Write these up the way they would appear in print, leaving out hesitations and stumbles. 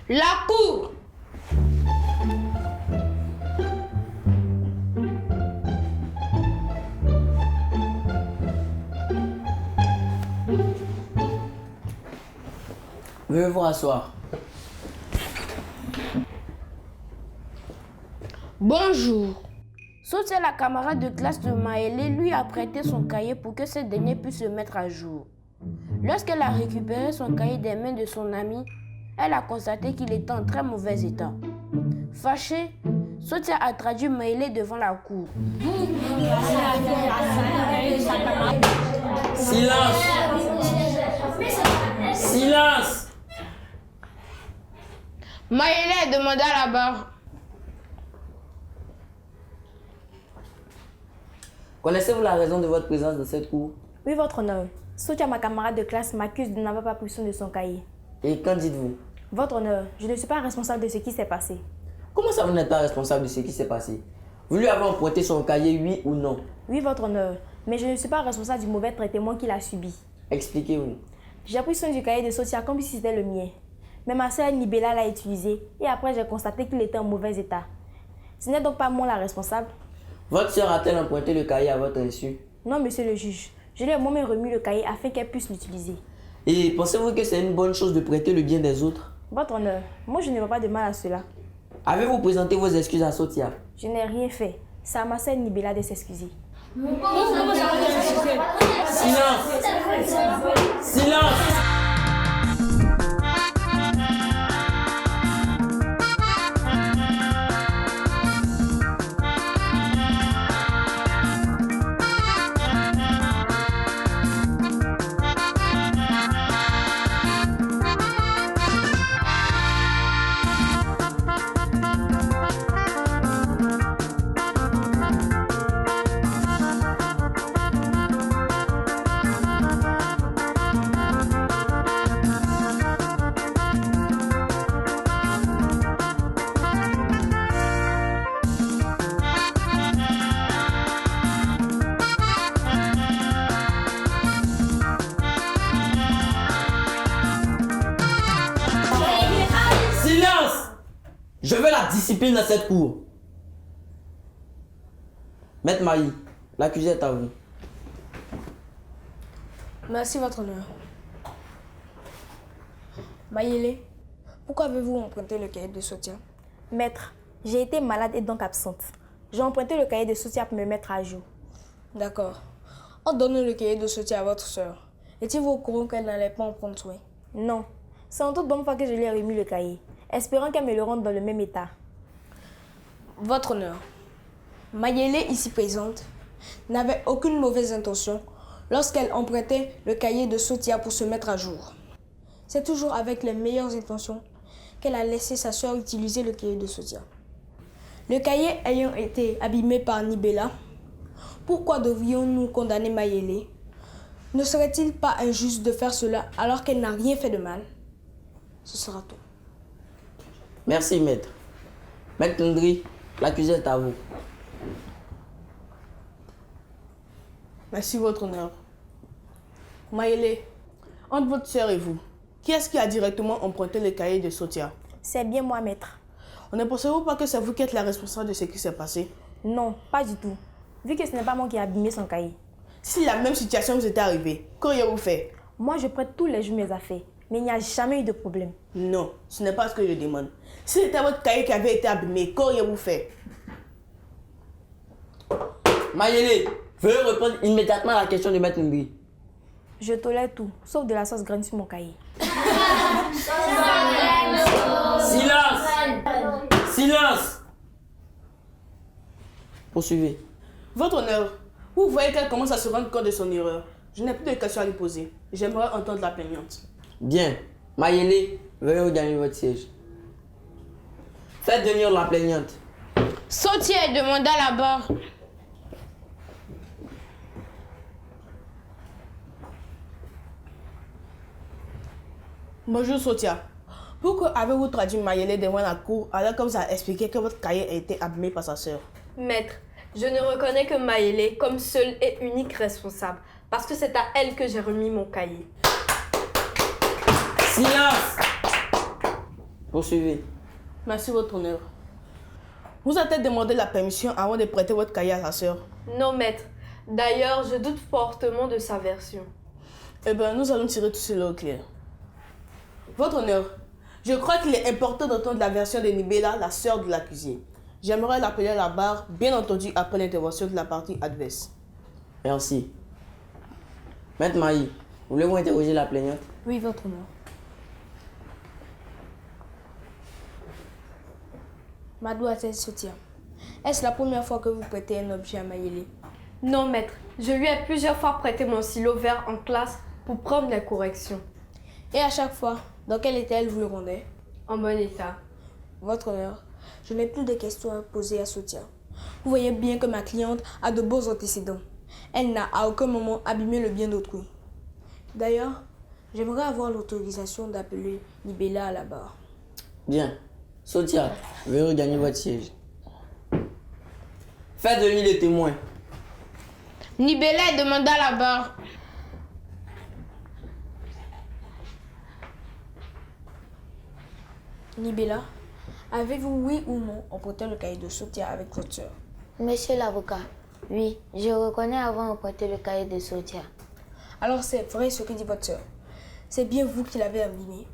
La cour. Veuillez vous rasseoir. Bonjour. Sotia, la camarade de classe de Maëlé, lui a prêté son cahier pour que ce dernier puisse se mettre à jour. Lorsqu'elle a récupéré son cahier des mains de son ami, elle a constaté qu'il était en très mauvais état. Fâchée, Sotia a traduit Maëlé devant la cour. Silence! Silence! Maëlé demanda à la barre. Connaissez-vous la raison de votre présence dans cette cour? Oui, votre honneur. Sotia, ma camarade de classe, m'accuse de n'avoir pas pris soin de son cahier. Et qu'en dites-vous? Votre honneur, je ne suis pas responsable de ce qui s'est passé. Comment ça vous n'êtes pas responsable de ce qui s'est passé? Vous lui avez emprunté son cahier, oui ou non? Oui, votre honneur, mais je ne suis pas responsable du mauvais traitement qu'il a subi. Expliquez-vous. J'ai pris soin du cahier de Sotia comme si c'était le mien. Mais ma sœur Nibela l'a utilisé et après j'ai constaté qu'il était en mauvais état. Ce n'est donc pas moi la responsable. Votre sœur a-t-elle emprunté le cahier à votre insu? Non, monsieur le juge. Je lui ai moi-même remis le cahier afin qu'elle puisse l'utiliser. Et pensez-vous que c'est une bonne chose de prêter le bien des autres? Votre honneur, moi je ne vois pas de mal à cela. Avez-vous présenté vos excuses à Sotia? Je n'ai rien fait. C'est à ma sœur Nibela de s'excuser. Silence! Silence! Je veux la discipline dans cette cour. Maître Maï, l'accusé est à vous. Merci, votre honneur. Maïlé, pourquoi avez-vous emprunté le cahier de Sotia? Maître, j'ai été malade et donc absente. J'ai emprunté le cahier de Sotia pour me mettre à jour. D'accord. En donnant le cahier de Sotia à votre sœur, étiez-vous au courant qu'elle n'allait pas en prendre soin? Non. C'est en toute bonne foi que je lui ai remis le cahier, espérant qu'elle me le rende dans le même état. Votre honneur, Maïlé, ici présente, n'avait aucune mauvaise intention lorsqu'elle empruntait le cahier de Sotia pour se mettre à jour. C'est toujours avec les meilleures intentions qu'elle a laissé sa sœur utiliser le cahier de Sotia. Le cahier ayant été abîmé par Nibela, pourquoi devrions-nous condamner Maïlé? Ne serait-il pas injuste de faire cela alors qu'elle n'a rien fait de mal? Ce sera tout. Merci, maître. Maître Ndri, l'accusé est à vous. Merci, votre honneur. Maëlé, entre votre sœur et vous, qui est-ce qui a directement emprunté le cahier de Sotia? C'est bien moi, maître. Ne pensez-vous pas que c'est vous qui êtes la responsable de ce qui s'est passé? Non, pas du tout. Vu que ce n'est pas moi qui ai abîmé son cahier. Si la même situation vous était arrivée, qu'auriez-vous fait? Moi, je prête tous les jours mes affaires, mais il n'y a jamais eu de problème. Non, ce n'est pas ce que je demande. Si c'était votre cahier qui avait été abîmé, qu'auriez-vous fait? Maïlé, veuillez répondre immédiatement à la question de Maître Ndri. Je tolère tout, sauf de la sauce graine sur mon cahier. Silence! Silence! Poursuivez. Votre honneur, vous voyez qu'elle commence à se rendre compte de son erreur. Je n'ai plus de questions à lui poser. J'aimerais entendre la plaignante. Bien. Maïlé, veuillez regagner votre siège. Faites venir la plaignante. Sotia demanda à la barre. Bonjour Sotia. Pourquoi avez-vous traduit Maïlé devant la cour alors que vous avez expliqué que votre cahier a été abîmé par sa sœur? Maître, je ne reconnais que Maëlé comme seule et unique responsable parce que c'est à elle que j'ai remis mon cahier. Silence! Poursuivez. Merci, votre honneur. Vous a-t-elle demandé la permission avant de prêter votre cahier à sa sœur? Non, maître. D'ailleurs, je doute fortement de sa version. Eh bien, nous allons tirer tout cela au clair. Votre honneur, je crois qu'il est important d'entendre la version de Nibela, la sœur de l'accusé. J'aimerais l'appeler à la barre, bien entendu après l'intervention de la partie adverse. Merci. Maître Maï, voulez-vous interroger la plaignante? Oui, votre honneur. Mademoiselle Sotia, est-ce la première fois que vous prêtez un objet à Mayele? Non, maître. Je lui ai plusieurs fois prêté mon stylo vert en classe pour prendre les corrections. Et à chaque fois, dans quel état elle vous le rendait? En bon état. Votre honneur, je n'ai plus de questions à poser à Sotia. Vous voyez bien que ma cliente a de beaux antécédents. Elle n'a à aucun moment abîmé le bien d'autrui. D'ailleurs, j'aimerais avoir l'autorisation d'appeler Nibela à la barre. Bien. Sotia, veuillez regagner votre siège. Faites venir les témoins. Nibela est demandé à la barre. Nibela, avez-vous oui ou non emprunté le cahier de Sotia avec votre soeur? Monsieur l'avocat, oui, je reconnais avoir emprunté le cahier de Sotia. Alors c'est vrai ce que dit votre soeur. C'est bien vous qui l'avez abîmé.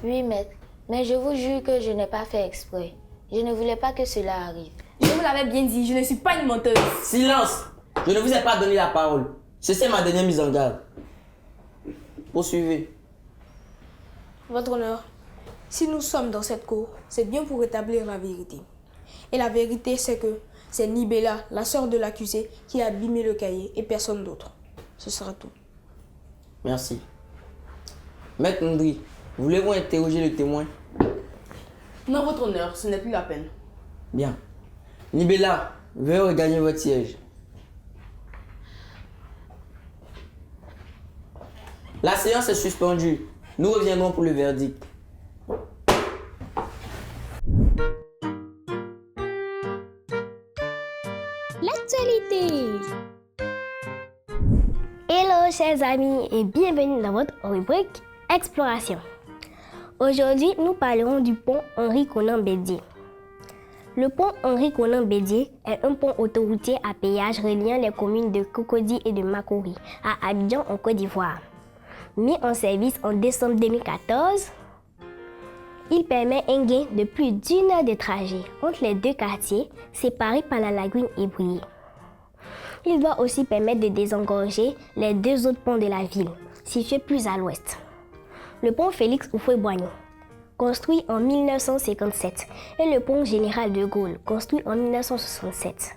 Oui, maître, mais je vous jure que je n'ai pas fait exprès. Je ne voulais pas que cela arrive. Je vous l'avais bien dit, je ne suis pas une menteuse. Silence! Je ne vous ai pas donné la parole. Ceci est ma dernière mise en garde. Poursuivez. Votre honneur, si nous sommes dans cette cour, c'est bien pour rétablir la vérité. Et la vérité, c'est que c'est Nibela, la sœur de l'accusé, qui a abîmé le cahier et personne d'autre. Ce sera tout. Merci. Maître Ndri, voulez-vous interroger le témoin? Non, votre honneur, ce n'est plus la peine. Bien. Nibela, veuillez regagner votre siège. La séance est suspendue. Nous reviendrons pour le verdict. L'actualité. Hello chers amis et bienvenue dans votre rubrique Exploration. Aujourd'hui, nous parlerons du pont Henri-Konan Bédié. Le pont Henri-Konan Bédié est un pont autoroutier à péage reliant les communes de Cocody et de Makori à Abidjan en Côte d'Ivoire. Mis en service en décembre 2014, il permet un gain de plus d'1 heure de trajet entre les deux quartiers séparés par la lagune Ébouillé. Il doit aussi permettre de désengorger les deux autres ponts de la ville, situés plus à l'ouest. Le pont Félix Houphouët-Boigny, construit en 1957, et le pont Général de Gaulle, construit en 1967.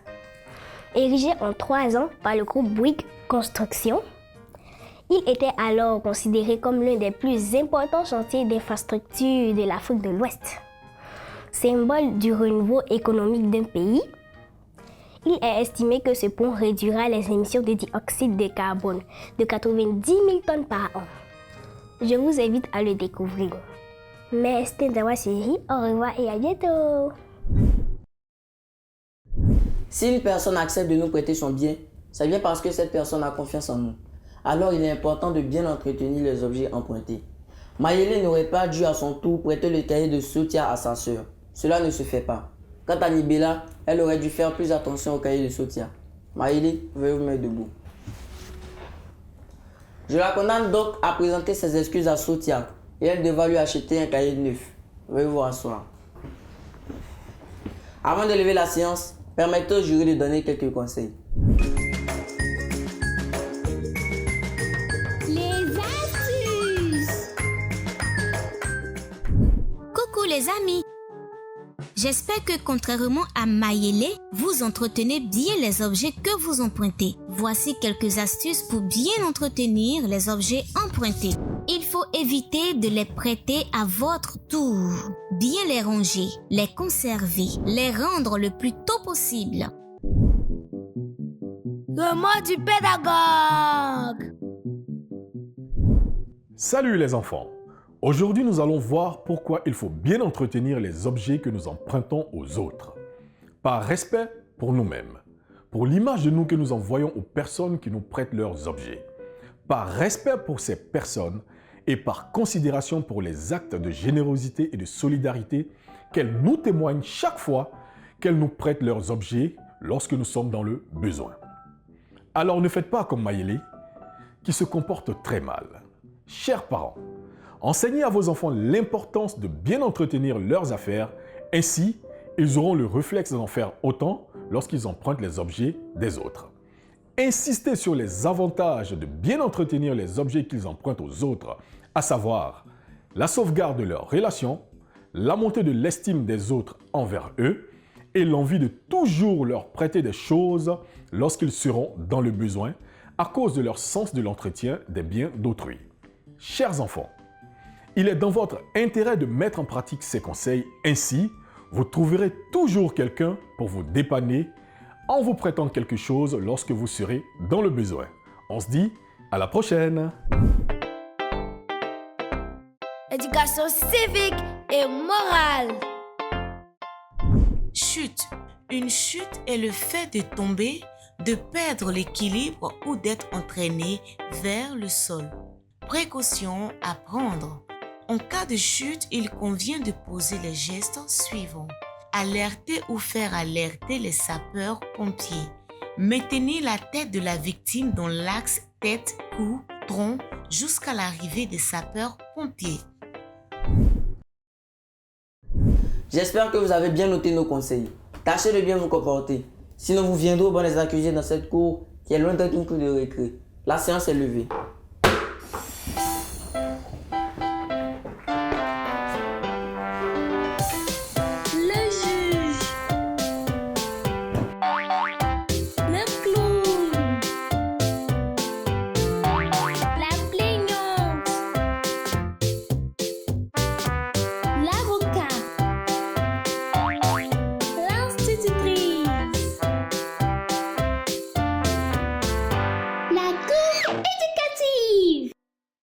Érigé en 3 ans par le groupe Bouygues Construction, il était alors considéré comme l'un des plus importants chantiers d'infrastructure de l'Afrique de l'Ouest. Symbole du renouveau économique d'un pays, il est estimé que ce pont réduira les émissions de dioxyde de carbone de 90 000 tonnes par an. Je vous invite à le découvrir. Mais c'était d'avoir suivi. Au revoir et à bientôt. Si une personne accepte de nous prêter son bien, c'est bien parce que cette personne a confiance en nous. Alors il est important de bien entretenir les objets empruntés. Mayele n'aurait pas dû à son tour prêter le cahier de Sotia à sa sœur. Cela ne se fait pas. Quant à Nibela, elle aurait dû faire plus attention au cahier de Sotia. Mayele, veuillez vous mettre debout. Je la condamne donc à présenter ses excuses à Sotia et elle devra lui acheter un cahier neuf. Veuillez vous rasseoir. Avant de lever la séance, permettez au jury de donner quelques conseils. Les astuces. Coucou les amis. J'espère que contrairement à Mayele, vous entretenez bien les objets que vous empruntez. Voici quelques astuces pour bien entretenir les objets empruntés. Il faut éviter de les prêter à votre tour. Bien les ranger, les conserver, les rendre le plus tôt possible. Le mot du pédagogue. Salut les enfants! Aujourd'hui, nous allons voir pourquoi il faut bien entretenir les objets que nous empruntons aux autres. Par respect pour nous-mêmes, pour l'image de nous que nous envoyons aux personnes qui nous prêtent leurs objets, par respect pour ces personnes et par considération pour les actes de générosité et de solidarité qu'elles nous témoignent chaque fois qu'elles nous prêtent leurs objets lorsque nous sommes dans le besoin. Alors ne faites pas comme Mayele, qui se comporte très mal. Chers parents, enseignez à vos enfants l'importance de bien entretenir leurs affaires, ainsi ils auront le réflexe d'en faire autant lorsqu'ils empruntent les objets des autres. Insistez sur les avantages de bien entretenir les objets qu'ils empruntent aux autres, à savoir la sauvegarde de leurs relations, la montée de l'estime des autres envers eux et l'envie de toujours leur prêter des choses lorsqu'ils seront dans le besoin à cause de leur sens de l'entretien des biens d'autrui. Chers enfants, il est dans votre intérêt de mettre en pratique ces conseils, ainsi vous trouverez toujours quelqu'un pour vous dépanner en vous prêtant quelque chose lorsque vous serez dans le besoin. On se dit à la prochaine! Éducation civique et morale. Chute. Une chute est le fait de tomber, de perdre l'équilibre ou d'être entraîné vers le sol. Précaution à prendre. En cas de chute, il convient de poser les gestes suivants. Alerter ou faire alerter les sapeurs-pompiers. Maintenir la tête de la victime dans l'axe tête-cou, tronc jusqu'à l'arrivée des sapeurs-pompiers. J'espère que vous avez bien noté nos conseils. Tâchez de bien vous comporter. Sinon vous viendrez au banc des accusés dans cette cour qui est loin d'être une cour de récré. La séance est levée.